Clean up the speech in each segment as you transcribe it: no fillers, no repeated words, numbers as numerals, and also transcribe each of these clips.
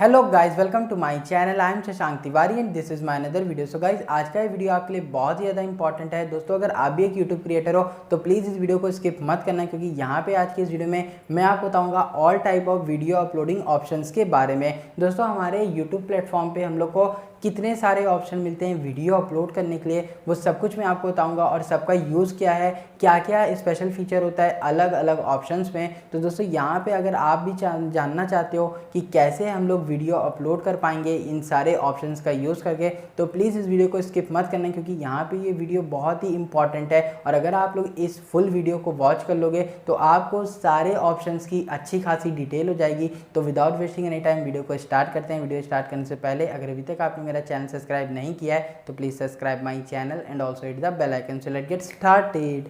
Hello guys, welcome to my channel. I am Shashank Tiwari and this is my another video. So guys, आज का ये video आपके लिए बहुत ही ज़्यादा इंपॉर्टेंट है। दोस्तों, अगर आप भी एक यूट्यूब क्रिएटर हो तो प्लीज़ इस वीडियो को स्किप मत करना, क्योंकि यहाँ पे आज की इस वीडियो में मैं आपको बताऊँगा all type of video uploading options के बारे में। दोस्तों, हमारे यूट्यूब प्लेटफॉर्म पे हम लोग को कितने सारे ऑप्शन मिलते हैं वीडियो अपलोड करने के लिए, वो सब कुछ मैं आपको बताऊंगा और सबका यूज़ क्या है, क्या क्या स्पेशल फीचर होता है अलग अलग ऑप्शंस में। तो दोस्तों, यहाँ पे अगर आप भी जानना चाहते हो कि कैसे हम लोग वीडियो अपलोड कर पाएंगे इन सारे ऑप्शंस का यूज़ करके, तो प्लीज़ इस वीडियो को स्किप मत करना, क्योंकि यहाँ पे ये वीडियो बहुत ही इंपॉर्टेंट है। और अगर आप लोग इस फुल वीडियो को वॉच कर लोगे तो आपको सारे ऑप्शंस की अच्छी खासी डिटेल हो जाएगी। तो without wasting any time video को स्टार्ट करते हैं। वीडियो स्टार्ट करने से पहले अगर अभी तक आपने मेरा चैनल सब्सक्राइब नहीं किया है तो please subscribe my channel and also hit the bell icon. So let's get started.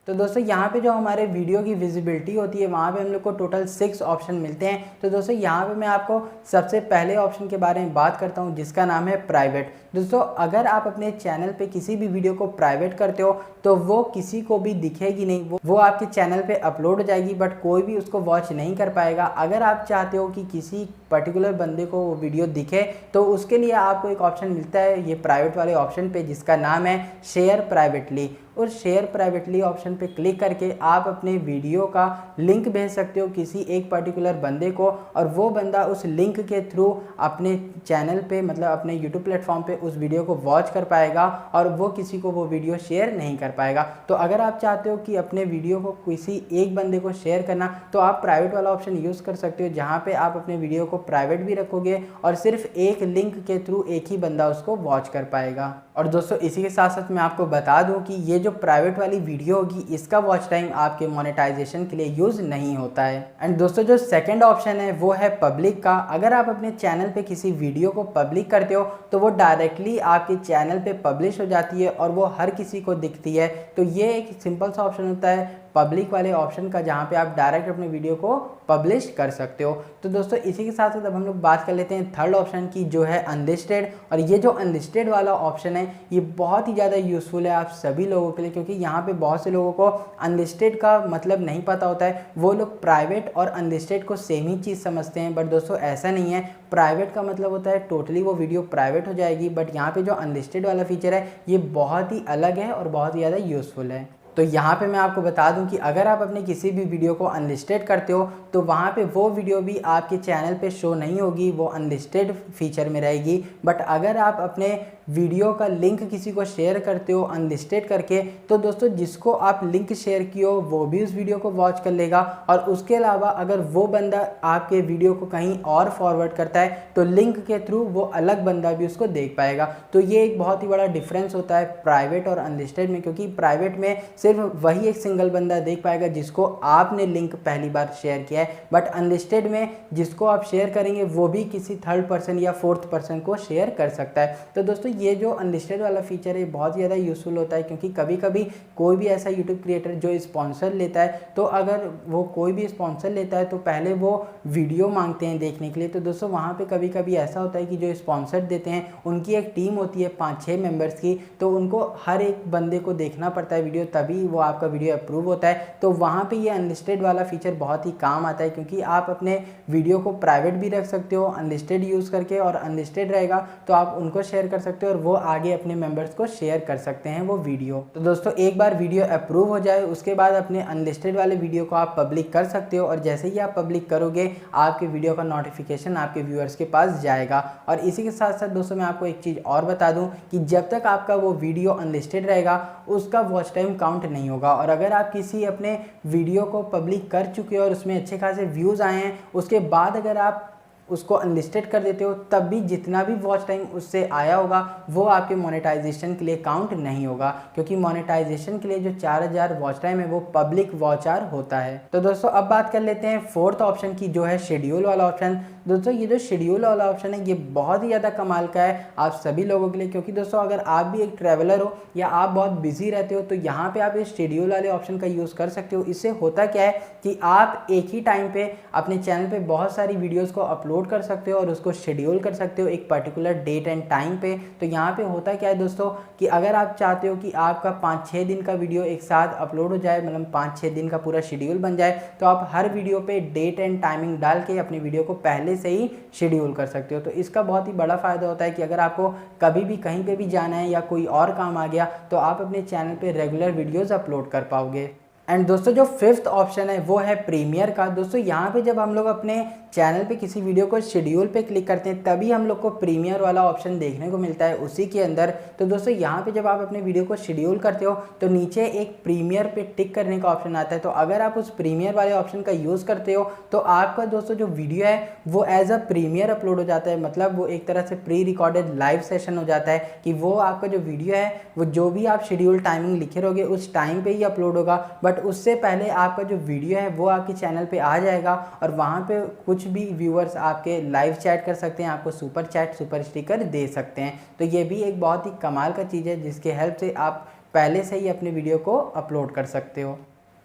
तो दोस्तों, यहाँ पे जो हमारे वीडियो की विजिबिलिटी होती है वहाँ पे हम लोग को टोटल 6 ऑप्शन मिलते हैं। तो दोस्तों, यहाँ पे मैं आपको सबसे पहले ऑप्शन के बारे में बात करता हूँ, जिसका नाम है प्राइवेट। दोस्तों, अगर आप अपने चैनल पे किसी भी वीडियो को प्राइवेट करते हो तो वो किसी को भी दिखेगी नहीं, वो आपके चैनल पे अपलोड हो जाएगी, बट कोई भी उसको वॉच नहीं कर पाएगा। अगर आप चाहते हो कि किसी पर्टिकुलर बंदे को वो वीडियो दिखे तो उसके लिए आपको एक ऑप्शन मिलता है ये प्राइवेट वाले ऑप्शन पे, जिसका नाम है शेयर प्राइवेटली। और शेयर प्राइवेटली ऑप्शन पे क्लिक करके आप अपने वीडियो का लिंक भेज सकते हो किसी एक पर्टिकुलर बंदे को, और वो बंदा उस लिंक के थ्रू अपने चैनल पे, मतलब अपने यूट्यूब प्लेटफॉर्म पे उस वीडियो को वॉच कर पाएगा और वो किसी को वो वीडियो शेयर नहीं कर पाएगा। तो अगर आप चाहते हो कि अपने वीडियो को किसी एक बंदे को शेयर करना, तो आप प्राइवेट वाला ऑप्शन यूज़ कर सकते हो, जहाँ पे आप अपने वीडियो को प्राइवेट भी रखोगे और सिर्फ एक लिंक के थ्रू एक ही बंदा उसको वॉच कर पाएगा। और दोस्तों, इसी के साथ साथ मैं आपको बता दूं कि ये जो प्राइवेट वाली वीडियो होगी इसका वॉच टाइम आपके मोनेटाइजेशन के लिए यूज़ नहीं होता है। एंड दोस्तों, जो सेकंड ऑप्शन है वो है पब्लिक का। अगर आप अपने चैनल पे किसी वीडियो को पब्लिक करते हो तो वो डायरेक्टली आपके चैनल पे पब्लिश हो जाती है और वो हर किसी को दिखती है। तो ये एक सिंपल सा ऑप्शन होता है पब्लिक वाले ऑप्शन का, जहाँ पे आप डायरेक्ट अपने वीडियो को पब्लिश कर सकते हो। तो दोस्तों, इसी के साथ साथ अब हम लोग बात कर लेते हैं थर्ड ऑप्शन की, जो है अनलिस्टेड। और ये जो अनलिस्टेड वाला ऑप्शन है ये बहुत ही ज़्यादा यूज़फुल है आप सभी लोगों के लिए, क्योंकि यहाँ पे बहुत से लोगों को अनलिस्टेड का मतलब नहीं पता होता है। वो लोग प्राइवेट और अनलिस्टेड को सेम ही चीज़ समझते हैं, बट दोस्तों ऐसा नहीं है। प्राइवेट का मतलब होता है टोटली वो वीडियो प्राइवेट हो जाएगी, बट यहाँ पे जो अनलिस्टेड वाला फीचर है ये बहुत ही अलग है और बहुत ही ज़्यादा यूज़फुल है। तो यहाँ पे मैं आपको बता दूं कि अगर आप अपने किसी भी वीडियो को अनलिस्टेड करते हो तो वहाँ पे वो वीडियो भी आपके चैनल पे शो नहीं होगी, वो अनलिस्टेड फीचर में रहेगी। बट अगर आप अपने वीडियो का लिंक किसी को शेयर करते हो अनलिस्टेड करके, तो दोस्तों जिसको आप लिंक शेयर किए हो वो भी उस वीडियो को वॉच कर लेगा। और उसके अलावा अगर वो बंदा आपके वीडियो को कहीं और फॉरवर्ड करता है तो लिंक के थ्रू वो अलग बंदा भी उसको देख पाएगा। तो ये एक बहुत ही बड़ा डिफरेंस होता है प्राइवेट और अनलिस्टेड में, क्योंकि प्राइवेट में सिर्फ वही एक सिंगल बंदा देख पाएगा जिसको आपने लिंक पहली बार शेयर किया है, बट अनलिस्टेड में जिसको आप शेयर करेंगे वो भी किसी थर्ड पर्सन या फोर्थ पर्सन को शेयर कर सकता है। तो दोस्तों, ये जो अनलिस्टेड वाला फीचर है बहुत ज़्यादा यूज़फुल होता है, क्योंकि कभी कभी कोई भी ऐसा यूट्यूब क्रिएटर जो स्पॉन्सर लेता है, तो अगर वो कोई भी स्पॉन्सर लेता है तो पहले वो वीडियो मांगते हैं देखने के लिए। तो दोस्तों, वहाँ पे कभी कभी ऐसा होता है कि जो स्पॉन्सर देते हैं उनकी एक टीम होती है 5-6 मेंबर्स की, तो उनको हर एक बंदे को देखना पड़ता है वीडियो, तभी वो आपका वीडियो अप्रूव होता है। तो वहाँ पे ये अनलिस्टेड वाला फीचर बहुत ही काम आता है, क्योंकि आप अपने वीडियो को प्राइवेट भी रख सकते हो अनलिस्टेड यूज़ करके, और अनलिस्टेड रहेगा तो आप उनको शेयर कर सकते हो और वो आगे अपने मेंबर्स को शेयर कर सकते हैं वो वीडियो। तो दोस्तों, एक बार वीडियो अप्रूव हो जाए उसके बाद अपने अनलिस्टेड वाले वीडियो को आप पब्लिक कर सकते हो, और जैसे ही आप पब्लिक करोगे आपके वीडियो का नोटिफिकेशन आपके व्यूअर्स के पास जाएगा। और इसी के साथ साथ दोस्तों, मैं आपको एक चीज़ और बता दूं कि जब तक आपका वो वीडियो अनलिस्टेड रहेगा उसका वॉच टाइम काउंट नहीं होगा। और अगर आप किसी अपने वीडियो को पब्लिक कर चुके हो और उसमें अच्छे खासे व्यूज़ आए हैं, उसके बाद अगर आप उसको अनलिस्टेड कर देते हो, तब भी जितना भी वॉच टाइम उससे आया होगा वो आपके मोनेटाइजेशन के लिए काउंट नहीं होगा, क्योंकि मोनेटाइजेशन के लिए जो 4000 वॉच टाइम है वो पब्लिक वॉच आवर होता है। तो दोस्तों, अब बात कर लेते हैं फोर्थ ऑप्शन की, जो है शेड्यूल वाला ऑप्शन। दोस्तों, ये जो शेड्यूल वाला ऑप्शन है ये बहुत ही ज़्यादा कमाल का है आप सभी लोगों के लिए, क्योंकि दोस्तों अगर आप भी एक ट्रैवलर हो या आप बहुत बिजी रहते हो तो यहाँ पे आप इस शेड्यूल वाले ऑप्शन का यूज़ कर सकते हो। इससे होता क्या है कि आप एक ही टाइम पे अपने चैनल पे बहुत सारी वीडियोज़ को अपलोड कर सकते हो और उसको शेड्यूल कर सकते हो एक पर्टिकुलर डेट एंड टाइम पे। तो यहाँ पे होता क्या है दोस्तों कि अगर आप चाहते हो कि आपका 5-6 दिन का वीडियो एक साथ अपलोड हो जाए, मतलब 5-6 दिन का पूरा शेड्यूल बन जाए, तो आप हर वीडियो पे डेट एंड टाइमिंग डाल के अपनी वीडियो को पहले से ही शेड्यूल कर सकते हो। तो इसका बहुत ही बड़ा फ़ायदा होता है कि अगर आपको कभी भी कहीं पे भी जाना है या कोई और काम आ गया तो आप अपने चैनल पे रेगुलर वीडियोस अपलोड कर पाओगे। एंड दोस्तों जो फिफ्थ ऑप्शन है वो है प्रीमियर का। दोस्तों यहाँ पे जब हम लोग अपने चैनल पे किसी वीडियो को शेड्यूल पे क्लिक करते हैं तभी हम लोग को प्रीमियर वाला ऑप्शन देखने को मिलता है उसी के अंदर। तो दोस्तों यहाँ पे जब आप अपने वीडियो को शेड्यूल करते हो तो नीचे एक प्रीमियर पे टिक करने का ऑप्शन आता है। तो अगर आप उस प्रीमियर वाले ऑप्शन का यूज़ करते हो तो आपका दोस्तों जो वीडियो है वो एज अ प्रीमियर अपलोड हो जाता है, मतलब वो एक तरह से प्री रिकॉर्डेड लाइव सेशन हो जाता है कि वो आपका जो वीडियो है वो जो भी आप शेड्यूल टाइमिंग लिखे रहोगे उस टाइम पे ही अपलोड होगा, बट उससे पहले आपका जो वीडियो है वो आपके चैनल पे आ जाएगा और वहाँ पे कुछ भी व्यूअर्स आपके लाइव चैट कर सकते हैं, आपको सुपर चैट सुपर स्टिकर दे सकते हैं। तो ये भी एक बहुत ही कमाल का चीज़ है जिसके हेल्प से आप पहले से ही अपने वीडियो को अपलोड कर सकते हो।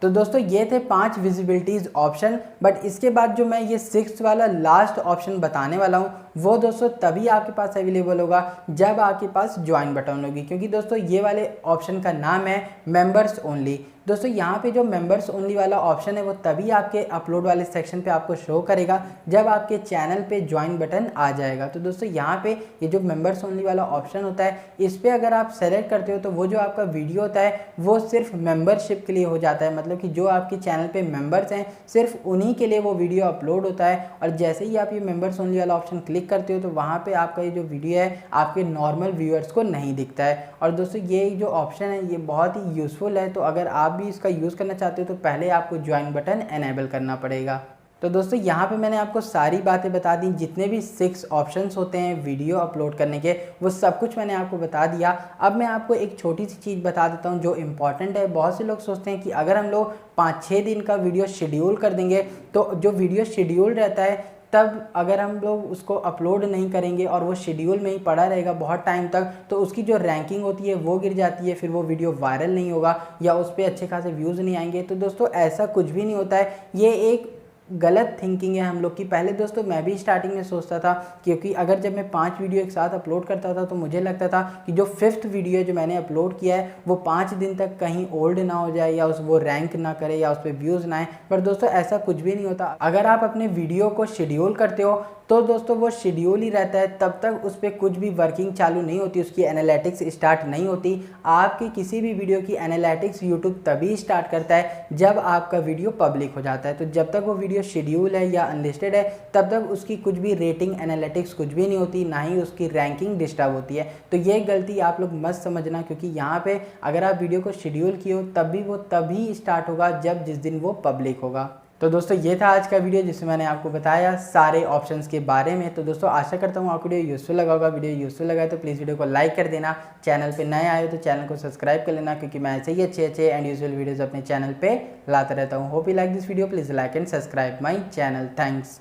तो दोस्तों ये थे 5 विजिबिलिटीज़ ऑप्शन, बट इसके बाद जो मैं ये 6th वाला लास्ट ऑप्शन बताने वाला हूँ वो दोस्तों तभी आपके पास अवेलेबल होगा जब आपके पास ज्वाइन बटन होगी, क्योंकि दोस्तों ये वाले ऑप्शन का नाम है मेंबर्स ओनली। दोस्तों यहाँ पे जो मेंबर्स ओनली वाला ऑप्शन है वो तभी आपके अपलोड वाले सेक्शन पे आपको शो करेगा जब आपके चैनल पे ज्वाइन बटन आ जाएगा। तो दोस्तों यहाँ पे ये जो मेंबर्स ओनली वाला ऑप्शन होता है इस पर अगर आप सेलेक्ट करते हो तो वो जो आपका वीडियो होता है वो सिर्फ मेंबरशिप के लिए हो जाता है, मतलब कि जो आपके चैनल पे मेंबर्स हैं सिर्फ उन्हीं के लिए वो वीडियो अपलोड होता है। और जैसे ही आप ये मेंबर्स ओनली वाला ऑप्शन क्लिक करते हो तो वहाँ पे आपका ये जो वीडियो है आपके नॉर्मल व्यूअर्स को नहीं दिखता है। और दोस्तों ये जो ऑप्शन है ये बहुत ही यूज़फुल है, तो अगर आप भी इसका यूज़ करना चाहते हो तो पहले आपको ज्वाइन बटन एनेबल करना पड़ेगा। तो दोस्तों यहाँ पे मैंने आपको सारी बातें बता दी, जितने भी 6 ऑप्शंस होते हैं वीडियो अपलोड करने के वो सब कुछ मैंने आपको बता दिया। अब मैं आपको एक छोटी सी चीज़ बता देता हूँ जो इम्पॉर्टेंट है। बहुत से लोग सोचते हैं कि अगर हम लोग 5-6 दिन का वीडियो शेड्यूल कर देंगे तो जो वीडियो शेड्यूल रहता है तब अगर हम लोग उसको अपलोड नहीं करेंगे और वो शेड्यूल में ही पड़ा रहेगा बहुत टाइम तक तो उसकी जो रैंकिंग होती है वो गिर जाती है, फिर वो वीडियो वायरल नहीं होगा या उस पर अच्छे खासे व्यूज़ नहीं आएंगे। तो दोस्तों ऐसा कुछ भी नहीं होता है, ये एक गलत थिंकिंग है हम लोग की। पहले दोस्तों मैं भी स्टार्टिंग में सोचता था, क्योंकि अगर जब मैं 5 वीडियो एक साथ अपलोड करता था तो मुझे लगता था कि जो 5th वीडियो जो मैंने अपलोड किया है वो 5 दिन तक कहीं ओल्ड ना हो जाए या वो रैंक ना करे या उस पर व्यूज़ ना आए। पर दोस्तों ऐसा कुछ भी नहीं होता। अगर आप अपने वीडियो को शेड्यूल करते हो तो दोस्तों वो शेड्यूल ही रहता है, तब तक उस पर कुछ भी वर्किंग चालू नहीं होती, उसकी एनालिटिक्स स्टार्ट नहीं होती। आपकी किसी भी वीडियो की एनालिटिक्स यूट्यूब तभी स्टार्ट करता है जब आपका वीडियो पब्लिक हो जाता है। तो जब तक वो वीडियो शेड्यूल है या अनलिस्टेड है तब तक उसकी कुछ भी रेटिंग एनालिटिक्स कुछ भी नहीं होती, ना ही उसकी रैंकिंग डिस्टर्ब होती है। तो ये गलती आप लोग मत समझना, क्योंकि यहाँ पे अगर आप वीडियो को शेड्यूल किए हो तब भी वो तभी स्टार्ट होगा जब जिस दिन वो पब्लिक होगा। तो दोस्तों ये था आज का वीडियो जिसमें मैंने आपको बताया सारे ऑप्शंस के बारे में। तो दोस्तों आशा करता हूँ आपको वीडियो यूज़फुल लगा होगा। वीडियो यूज़फुल लगा है तो प्लीज़ वीडियो को लाइक कर देना। चैनल पे नए आए हो तो चैनल को सब्सक्राइब कर लेना, क्योंकि मैं ऐसे ही अच्छे एंड यूजफुल वीडियोज़ अपने चैनल पे लाता रहता हूँ। Hope you like this video, please like and subscribe my channel. Thanks.